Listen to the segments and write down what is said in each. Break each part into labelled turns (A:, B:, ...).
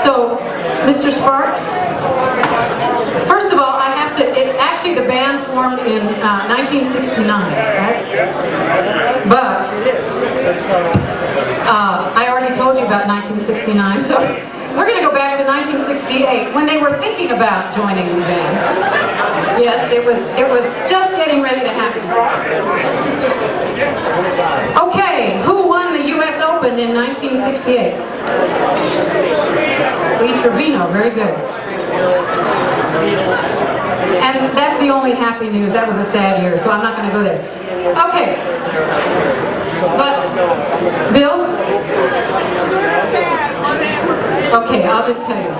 A: So, Mr. Sparks, first of all, I have to, actually the band formed in 1969, right? But, I already told you about 1969, so we're going to go back to 1968 when they were thinking about joining the band. Yes, it was just getting ready to happen. Okay, who won the U.S. Open in 1968? Lee Trevino, very good. And that's the only happy news. That was a sad year, so I'm not going to go there. Okay. But, Bill? Okay, I'll just tell you.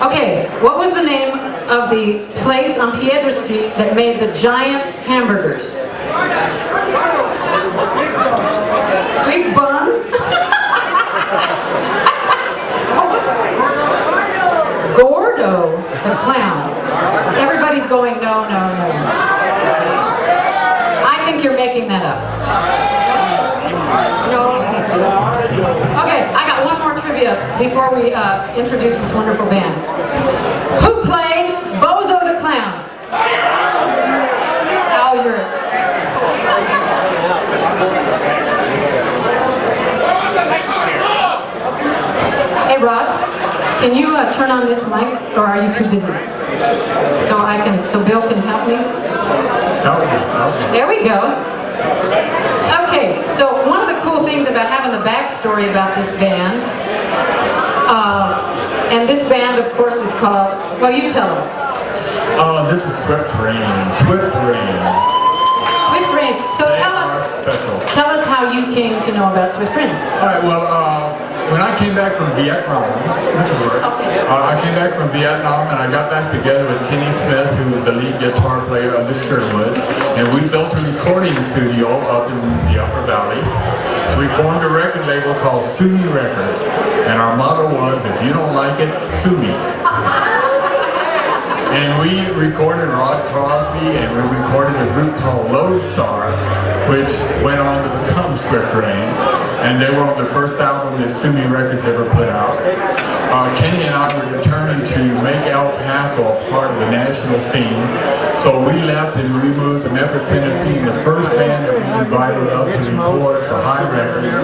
A: Okay, what was the name of the place on Piedra Street that made the giant hamburgers? Big Bun? Gordo, the clown. Everybody's going, no, no, no. I think you're making that up. Okay, I got one more trivia before we introduce this wonderful band. Who played Bozo the Clown? Al Uric. Hey Rob, can you turn on this mic, or are you too busy? So Bill can help me? There we go. Okay, so one of the cool things about having the backstory about this band, and this band of course is called, well you tell them.
B: This is Swift Rain. Swift Rain.
A: Swift Rain. So tell us how you came to know about Swift Rain.
B: Alright, well, when I came back from Vietnam, I came back from Vietnam and I got back together with Kenny Smith, who was the lead guitar player of the Sherwood, and we built a recording studio up in the Upper Valley. We formed a record label called Sue Me Records, and our motto was, if you don't like it, sue me. And we recorded Rod Crosby, and we recorded a group called Lodestar, which went on to become Swift Rain. And they were on the first album that Sue Me Records ever put out. Kenny and I were determined to make El Paso a part of the national scene. So we left and we moved to Memphis, Tennessee. And the first band that we invited up to record for High Records,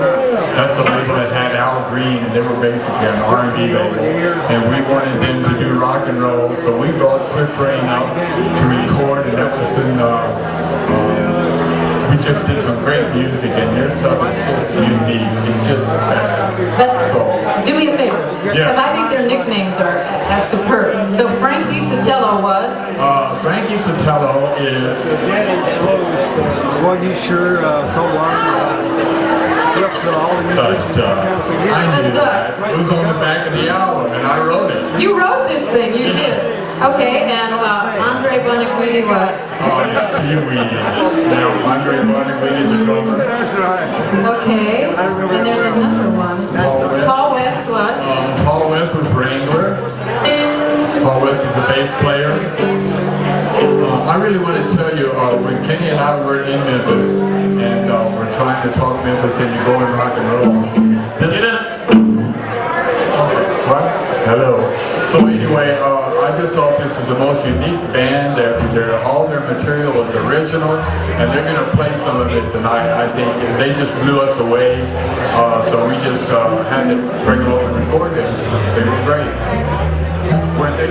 B: that's a label that had Al Green, and they were basically an R&B label. And we wanted them to do rock and roll, so we brought Swift Rain out to record, and that was in we just did some great music, and their stuff is just unique. It's just special.
A: But do me a favor, because I think their nicknames are as superb. So Frankie Sotelo was?
B: Frankie Sotelo is...
C: Well, you sure so long.
B: I knew that. It was on the back of the album, and I wrote it.
A: You wrote this thing, you did. Okay, and Andre Boniguidi was?
B: Seaweed. Now, Andre Boniguidi, the drummer.
C: That's right.
A: Okay, and there's another one. Paul West was?
B: Paul West was Wrangler. Paul West is the bass player. I really want to tell you, when Kenny and I were in Memphis, and we're trying to talk Memphis into going rock and roll. What? Hello. So anyway, I just thought this was the most unique band. All their material is original, and they're going to play some of it tonight. I think they just blew us away, so we just had to bring them over and record them. They were great. Weren't they?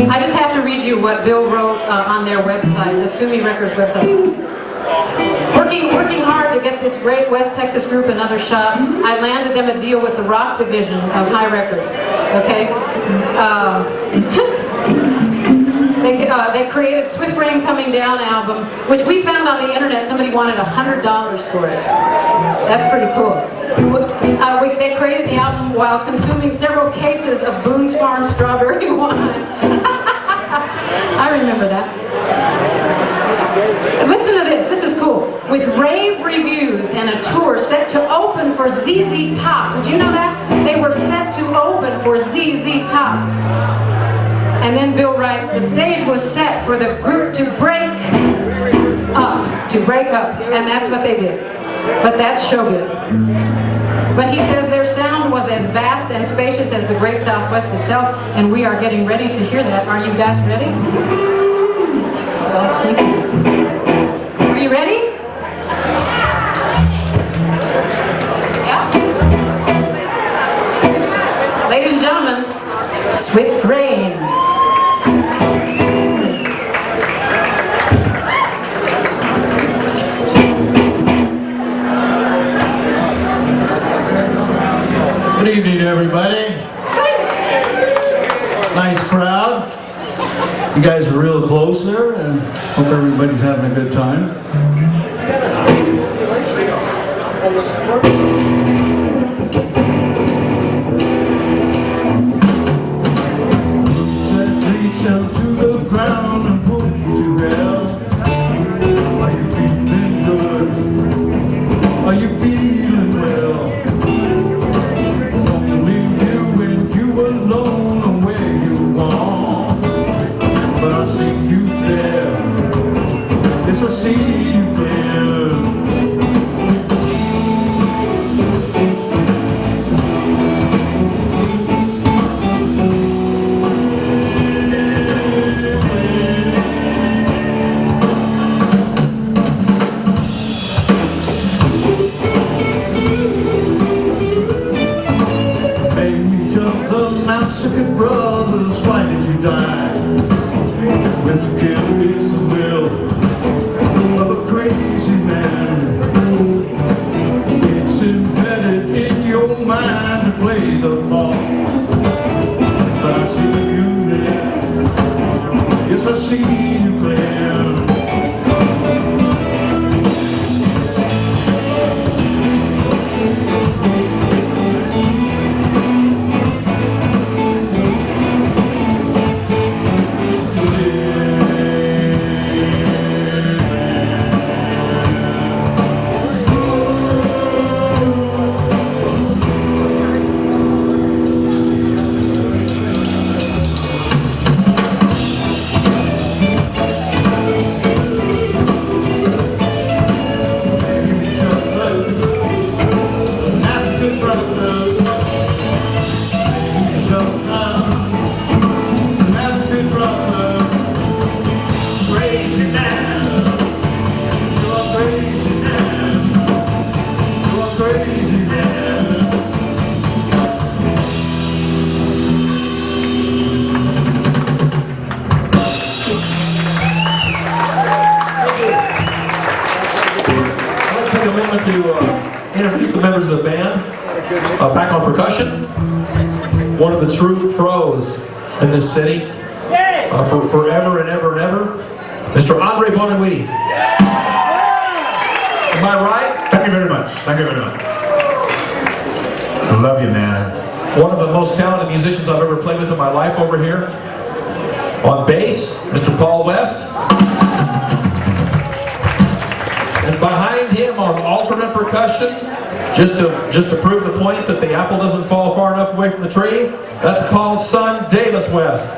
A: I just have to read you what Bill wrote on their website, the Sue Me Records website. Working hard to get this great West Texas group another shot, I landed them a deal with the rock division of High Records. Okay? They created Swift Rain Coming Down album, which we found on the internet. Somebody wanted $100 for it. That's pretty cool. They created the album while consuming several cases of Boone's Farm strawberry wine. I remember that. Listen to this. This is cool. With rave reviews and a tour set to open for ZZ Top. Did you know that? They were set to open for ZZ Top. And then Bill writes, the stage was set for the group to break to break up, and that's what they did. But that's showbiz. But he says their sound was as vast and spacious as the great Southwest itself, and we are getting ready to hear that. Are you guys ready? Well, thank you. Are you ready? Yeah? Ladies and gentlemen, Swift Rain.
D: Good evening, everybody. Nice crowd. You guys are real close there, and hope everybody's having a good time. Reach down to the ground and pull you to hell. Are you feeling good? Are you feeling well? I see you clear. Maybe tell the massacred brothers, why did you die? When to kill is the will of a crazy man. It's embedded in your mind to play the fall. But I see you there. Yes, I see you clear.
E: To introduce the members of the band. Back on percussion, one of the true pros in this city, for forever and ever and ever, Mr. Andre Bonawiti. Am I right?
F: Thank you very much. Thank you very much. I love you, man.
E: One of the most talented musicians I've ever played with in my life over here. On bass, Mr. Paul West. And behind him on alternate percussion, just to prove the point that the apple doesn't fall far enough away from the tree, that's Paul's son, Davis West.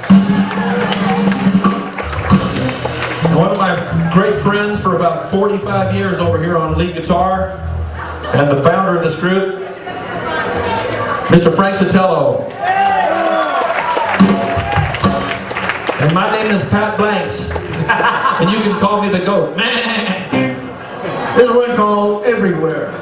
E: One of my great friends for about 45 years over here on lead guitar, and the founder of this group, Mr. Frank Sotelo. And my name is Pat Blanks, and you can call me the GOAT.
D: There's one called Everywhere.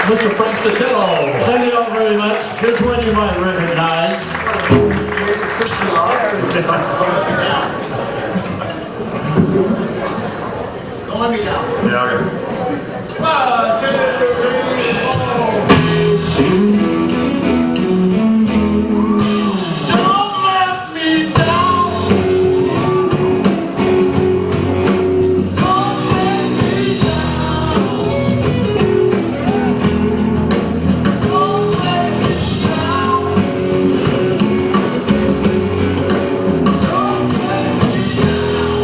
E: Mr. Frank Sotelo.
D: Thank you all very much. Here's one you might recognize. Don't let me down.
F: Yeah, okay.
D: 1, 2, 3, 4. Don't let me down. Don't let me down. Don't let me down. Don't let me down.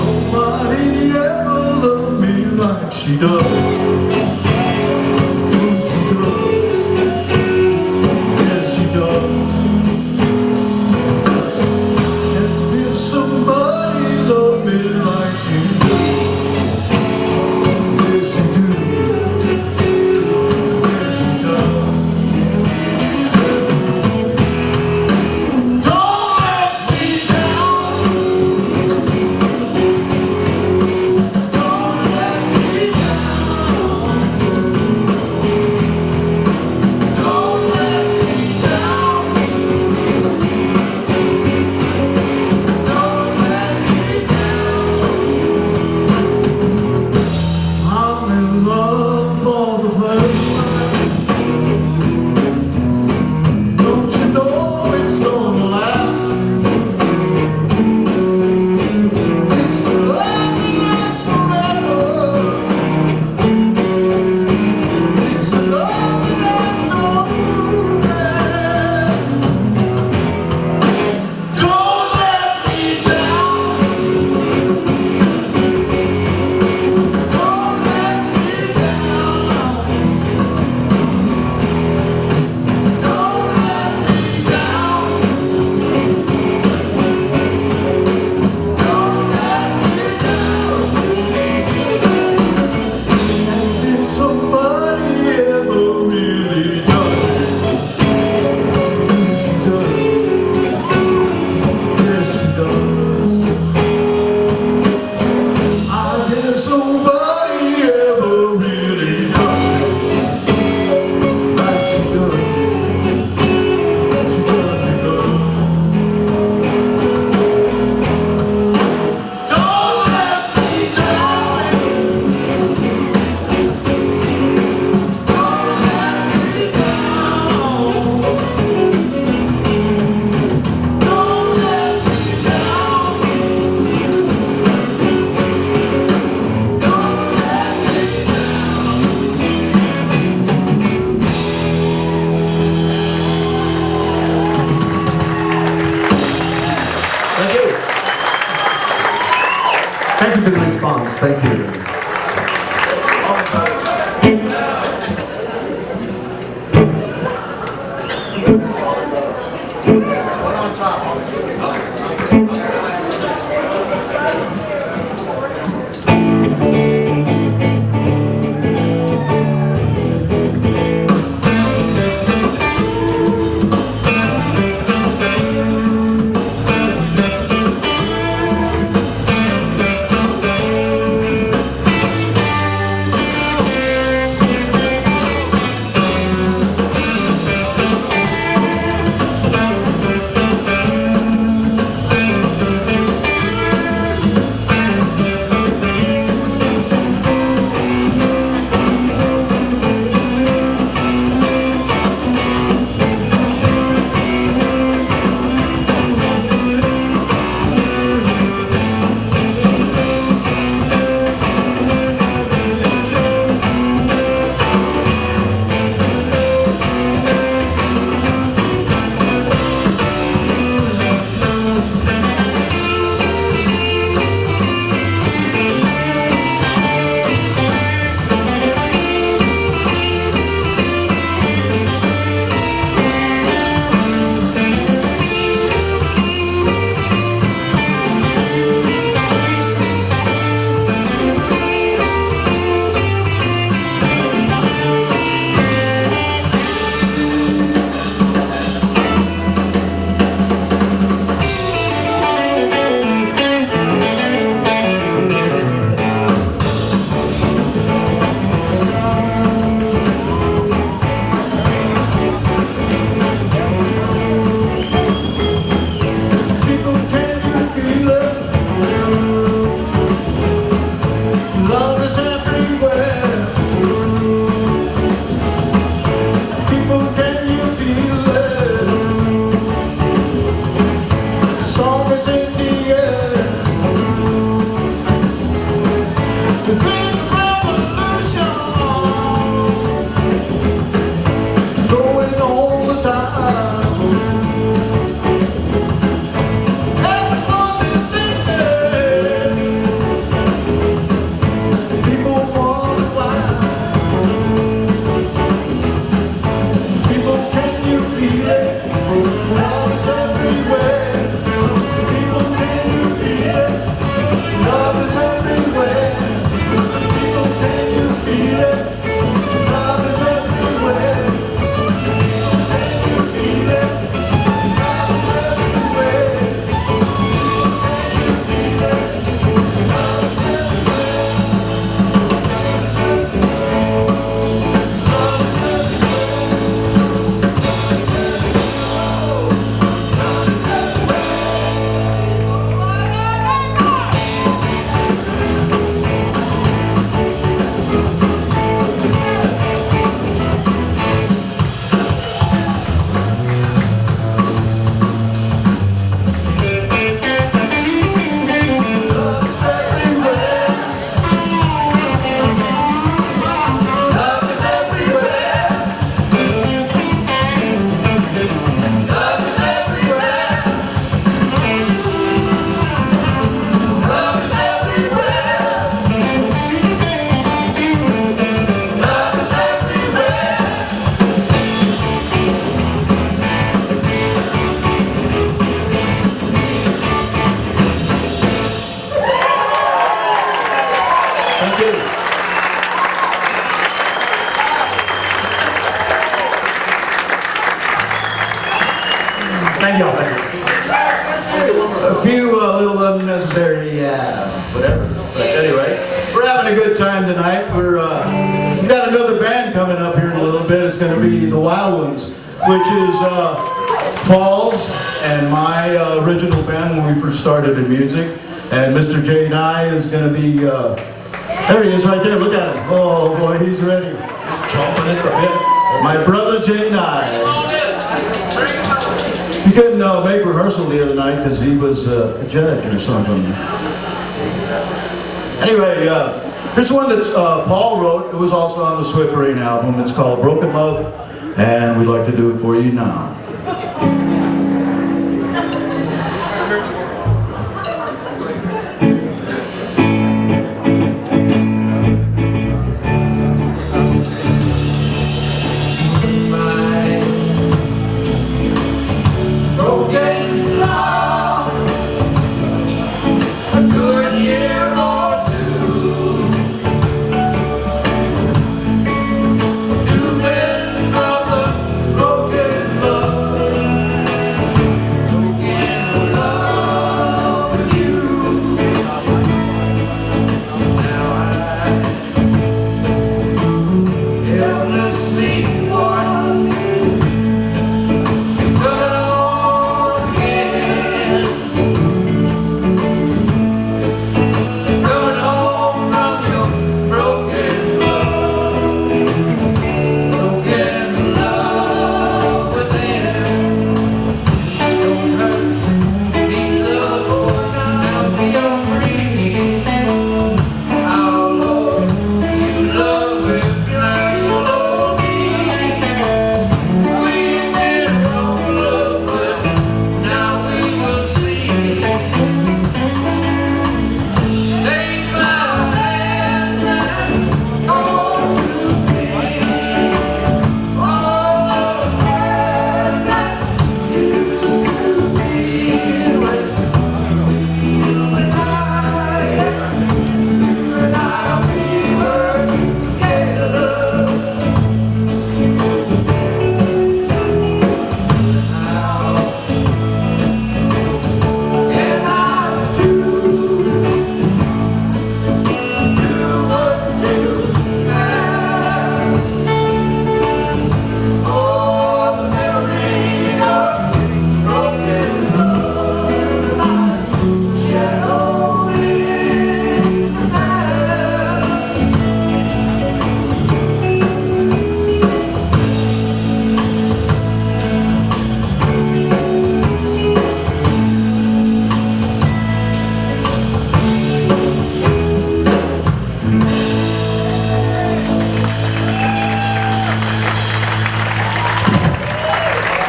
D: Nobody ever loved me like she does. She does. Yes, she does. And if somebody loved me like she does, yes, she do. Yes, she does. Don't let me down. Don't let me down. Don't let me down. Don't let me down. I'm in love for the first time. Don't you know it's gonna last? It's the love that lasts forever. It's the love that has no end. Don't let me down. Don't let me down. Don't let me down. Don't let me down. Did somebody ever really does it? She does. Yes, she does. I guess somebody ever really does it like she does. She does, she does. Don't let me down. Don't let me down. Don't let me down. Don't let me
E: Thank you.
F: Thank you for the response. Thank you. Thank y'all. Thank you.
D: A few little unnecessary, whatever. But anyway, we're having a good time tonight. We've got another band coming up here in a little bit. It's going to be the Wild Ones, which is Paul's and my original band when we first started in music. And Mr. J and I is going to be, there he is right there. Look at him. Oh boy, he's ready.
E: Just chomping at the bit.
D: My brother J and I. He couldn't make rehearsal the other night because he was a judge or something. Anyway, here's one that Paul wrote. It was also on the Swift Rain album. It's called Broken Love, and we'd like to do it for you now.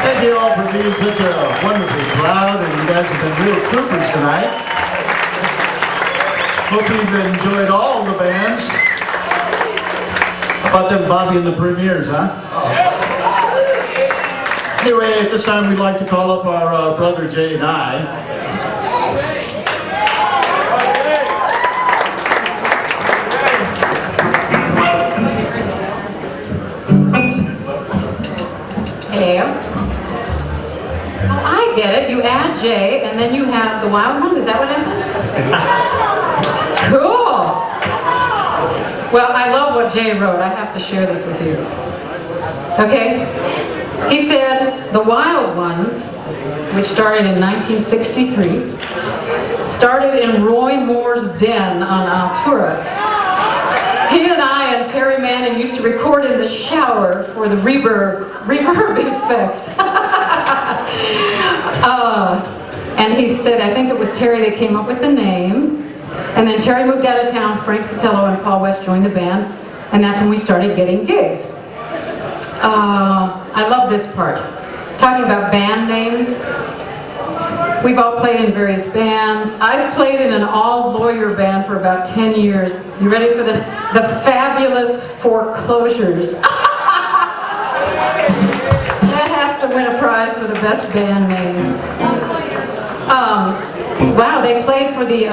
D: Thank you all for being such a wonderful crowd, and you guys have been real troopers tonight. Hope you've enjoyed all the bands. How about them Bobby and the Premiers, huh? Anyway, at this time we'd like to call up our brother Jay and I.
A: Oh, I get it. You add J, and then you have the Wild Ones. Is that what happens? Cool. Well, I love what Jay wrote. I have to share this with you. Okay? He said, the Wild Ones, which started in 1963, started in Roy Moore's den on Altura. He and I and Terry Manning used to record in the shower for the reverb effects. And he said, I think it was Terry that came up with the name. And then Terry moved out of town, Frank Sotelo and Paul West joined the band, and that's when we started getting gigs. I love this part. Talking about band names. We've all played in various bands. I've played in an all-lawyer band for about 10 years. You ready for the Fabulous Foreclosures? That has to win a prize for the best band name. Wow, they played for the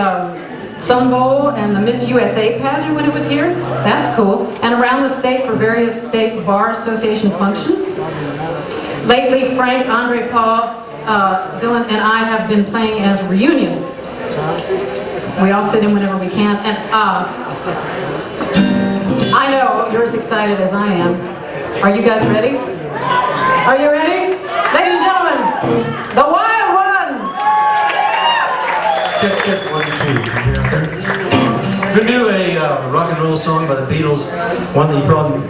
A: Sun Bowl and the Miss USA pageant when it was here. That's cool. And around the state for various state bar association functions. Lately, Frank, Andre, Paul, Dylan and I have been playing as a reunion. We all sit in whenever we can, and I know you're as excited as I am. Are you guys ready? Are you ready? Ladies and gentlemen, the Wild Ones!
G: Check, check, 1, 2. We're going to do a rock and roll song by the Beatles, one that you probably,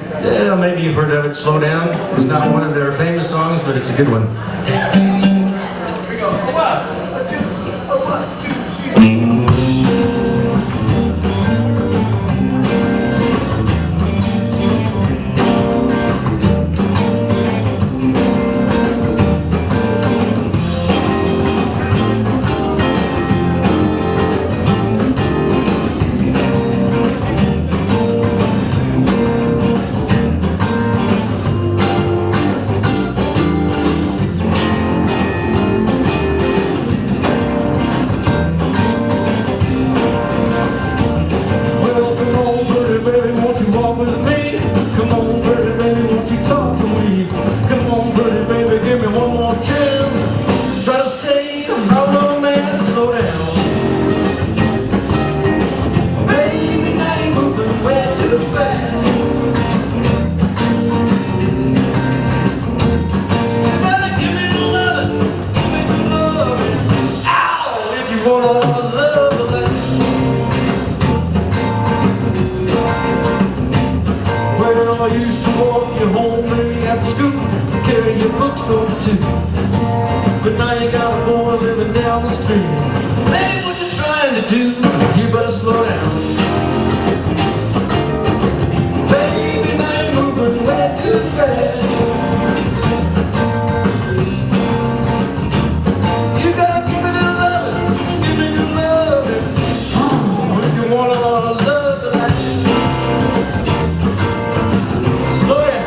G: maybe you've heard of it, Slow Down. It's not one of their famous songs, but it's a good one.
D: I used to walk you home maybe after school, carry your books over too. But now you got a boy living down the street. Hey, what you trying to do? You better slow down. Baby, now you're moving way too fast. You gotta give me a little loving, give me a little loving. If you want a love like slow down.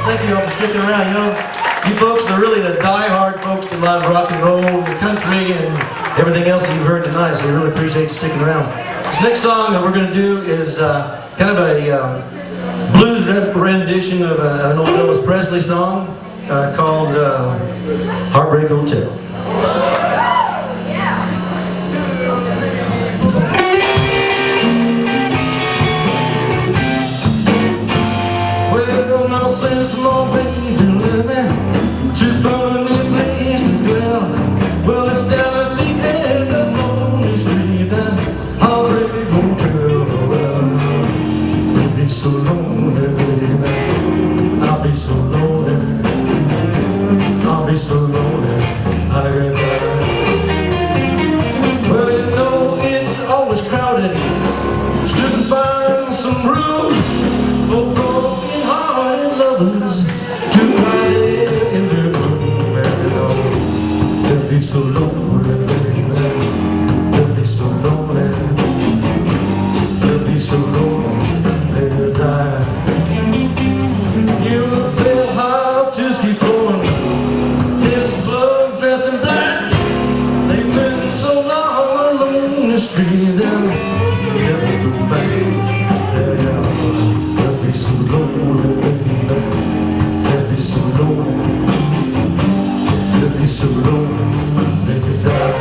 D: Thank you all for sticking around. You know, you folks are really the die-hard folks that love rock and roll, the country, and everything else that you've heard tonight, so we really appreciate you sticking around. This next song that we're going to do is kind of a blues rendition of an old Elvis Presley song called Heartbreak Hotel. Since long baby living, just found a new place to dwell. Well, it's down at the end of Lonely Street. That's Heartbreak Hotel. Well, I'll be so lonely, baby. I'll be so lonely. I'll be so lonely. I can die. Well, you know it's always crowded. Shouldn't find some room for broken hearted lovers to cry in the room. And you know they'll be so lonely, baby. They'll be so lonely. They'll be so lonely they'll die. You feel how just keep flowing. This blood dressing black. They've been so long alone. be so lonely, make it die.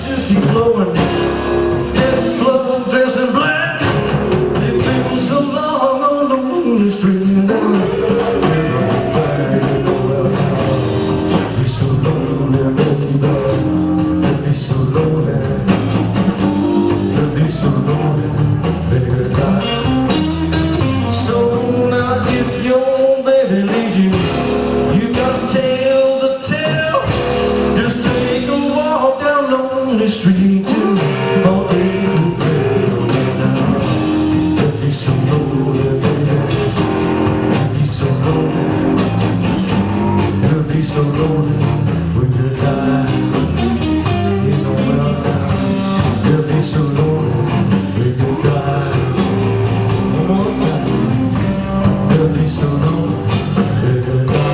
D: Just keep blowing, just blow, dressing black. They've been so long on the lonely street, and they'll never get back. They'll be so lonely, baby. They'll be so lonely. They'll be so lonely, baby. So now if your baby leaves you, you got a tale to tell. Just take a walk down lonely street to all they can tell now. They'll be so lonely, baby. They'll be so lonely. They'll be so lonely when they die. You know well now. They'll be so lonely when they die. One more time. They'll be so lonely when they die.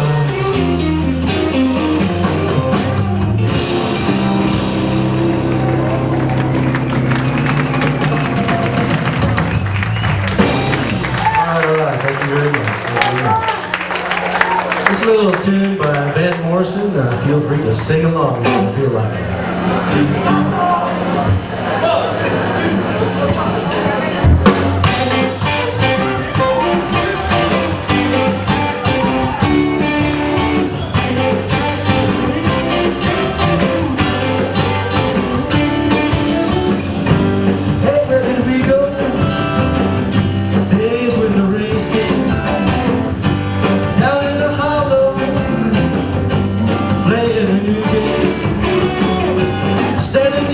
G: Alright, thank you very much. Thank you very much. This little tune by Van Morrison, feel free to sing along if you feel like it.
D: Hey, where did we go? Days when the rains came down in the hollow, playing a new game, standing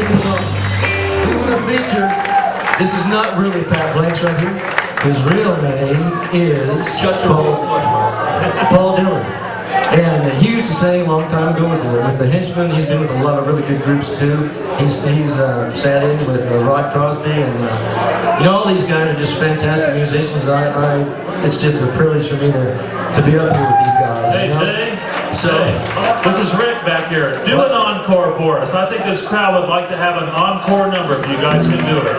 G: singing along. We want to feature, this is not really Pat Blanks right here. His real name is Paul Dillon. And he used to sing a long time ago with the Henchmen. He's been with a lot of really good groups too. He's sat in with Rod Crosby, and you know, all these guys are just fantastic musicians. It's just a privilege for me to be up here with these guys.
H: Hey,
G: you know?
H: Jay.
G: So,
H: This is Rick back here. Do an encore for us. I think this crowd would like to have an encore number if you guys can do it.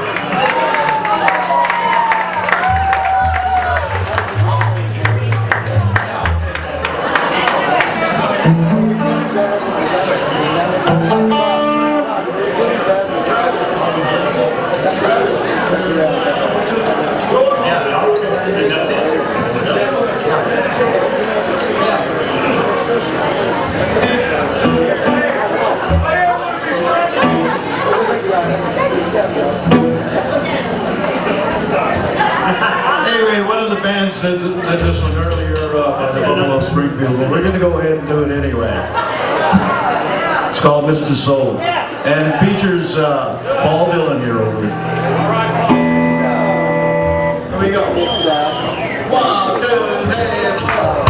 D: Anyway, one of the bands did this one earlier at Buffalo Springfield, but we're going to go ahead and do it anyway. It's called Mr. Soul, and it features Paul Dillon here over here. Here we go. 1, 2, 3, 4.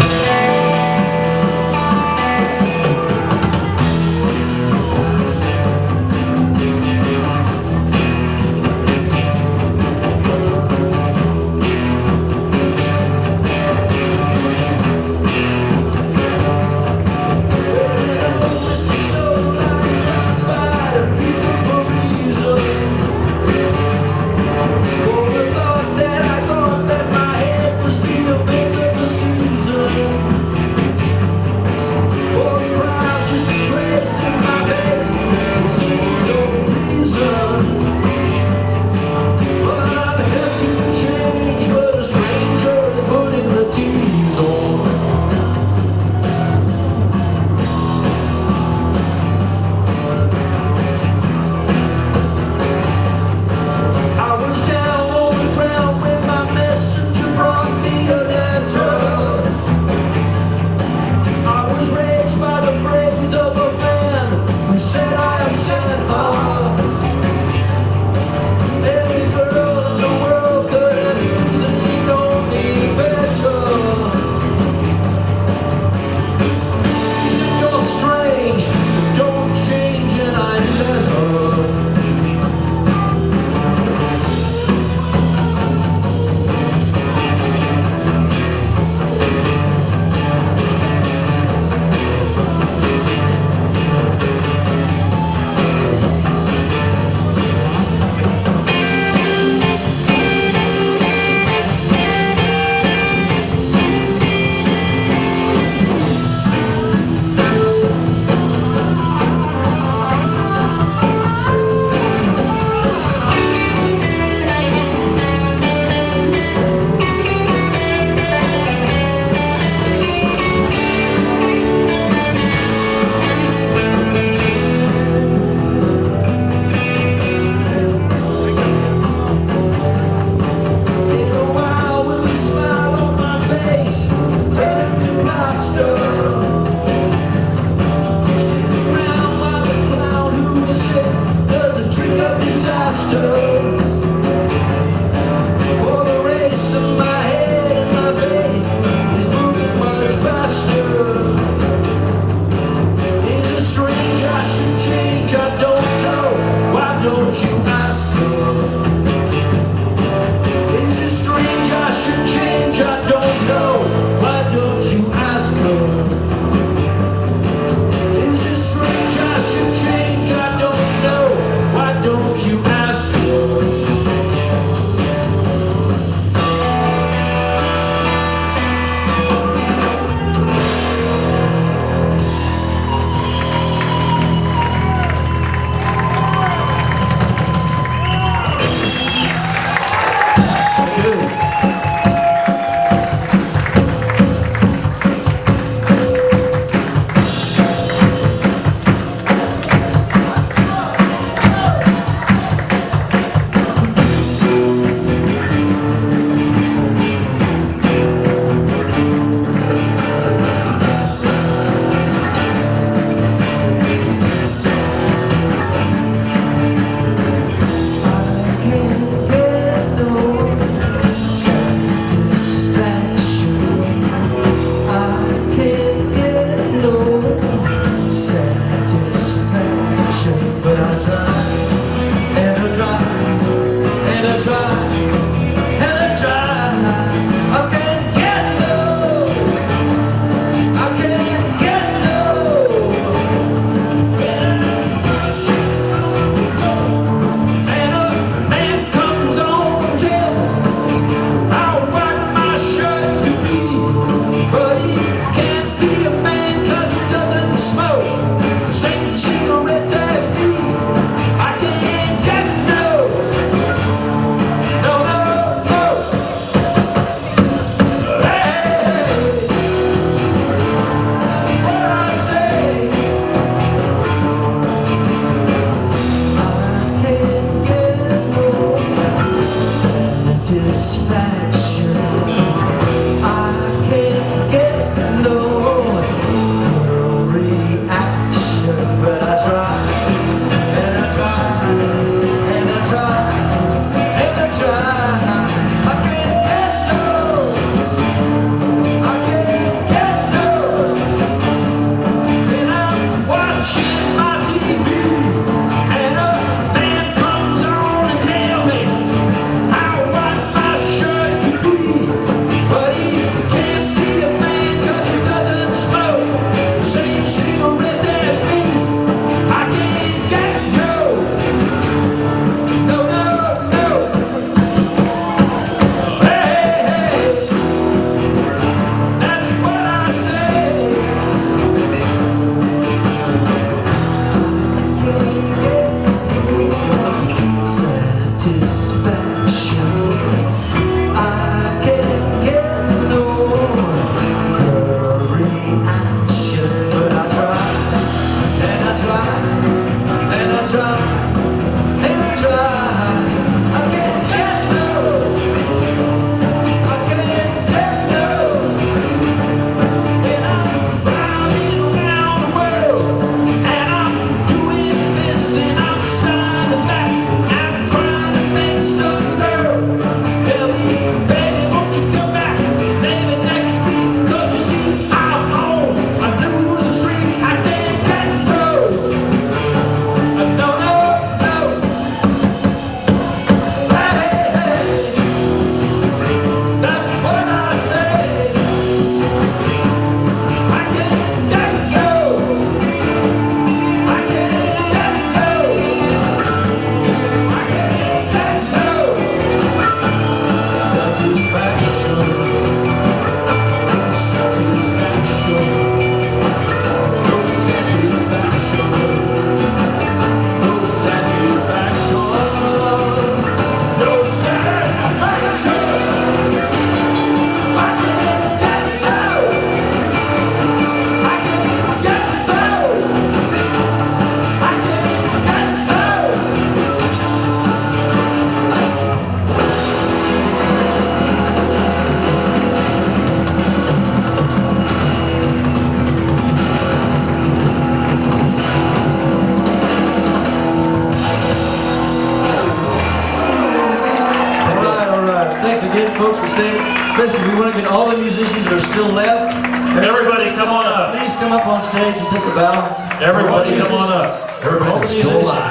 G: folks, for staying. Listen, we want to get all the musicians that are still left.
H: Everybody come on up.
G: Please come up on stage and take a bow.
H: Everybody come on up.
E: Everybody's still alive.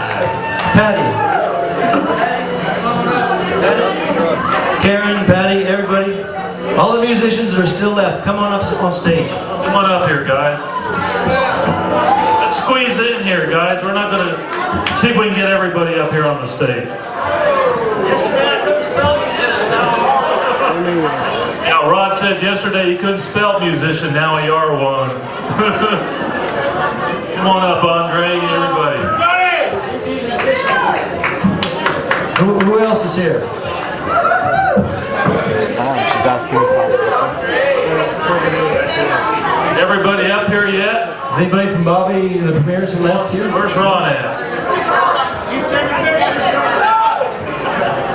G: Patty. Karen, Patty, everybody. All the musicians that are still left, come on up on stage.
H: Come on up here, guys. Let's squeeze in here, guys. We're not going to see if we can get everybody up here on the stage.
G: Yesterday I couldn't spell musician, now I'm
H: Yeah, Rod said yesterday you couldn't spell musician, now you are one. Come on up, Andre, everybody.
G: Who else is here?
I: She's asking if
H: Everybody up here yet?
G: Is anybody from Bobby and the Premiers who left here?
H: Where's Ron at?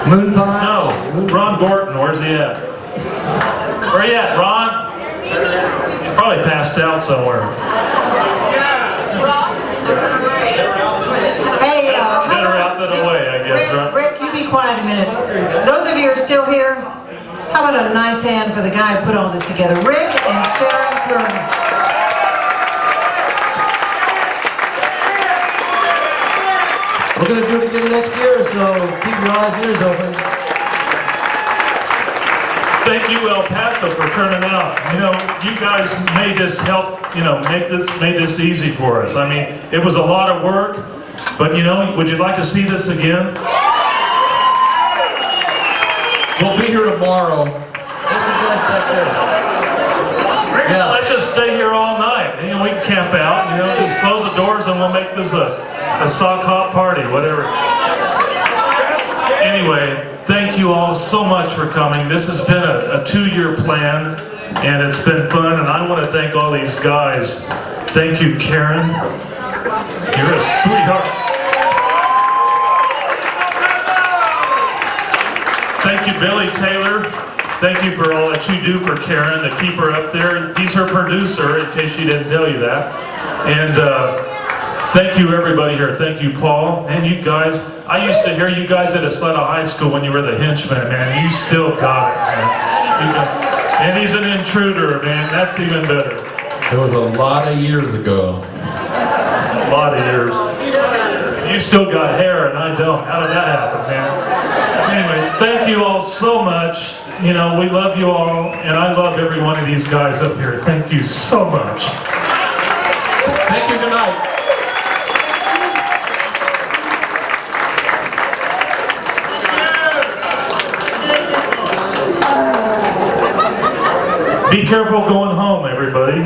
G: Moon Pie?
H: No, Ron Gorton, where's he at? Where you at, Ron? He's probably passed out somewhere.
J: Hey,
H: Better out than away, I guess, right?
J: Rick, you be quiet a minute. Those of you who are still here, how about a nice hand for the guy who put all this together? Rick and Sharon Curran.
G: We're going to do it again next year, so keep your eyes and ears open.
H: Thank you, El Paso, for turning out. You know, you guys made this help, made this easy for us. I mean, it was a lot of work, but would you like to see this again?
E: We'll be here tomorrow.
G: Listen, guys, back there.
H: Yeah. Let's just stay here all night. We can camp out, just close the doors and we'll make this a sock hop party, whatever. Anyway, thank you all so much for coming. This has been a 2-year plan, and it's been fun, and I want to thank all these guys. Thank you, Karen. You're a sweetheart. Thank you, Billy Taylor. Thank you for all that you do for Karen to keep her up there. He's her producer, in case she didn't tell you that. And thank you, everybody here. Thank you, Paul. And you guys, I used to hear you guys at Asleta High School when you were the henchmen, man. You still got it, man. And he's an intruder, man. That's even better.
E: It was a lot of years ago.
H: A lot of years. You still got hair and I don't. How did that happen, man? Anyway, thank you all so much. We love you all, and I love every one of these guys up here. Thank you so much.
E: Thank you, good night.
H: Be careful going home, everybody.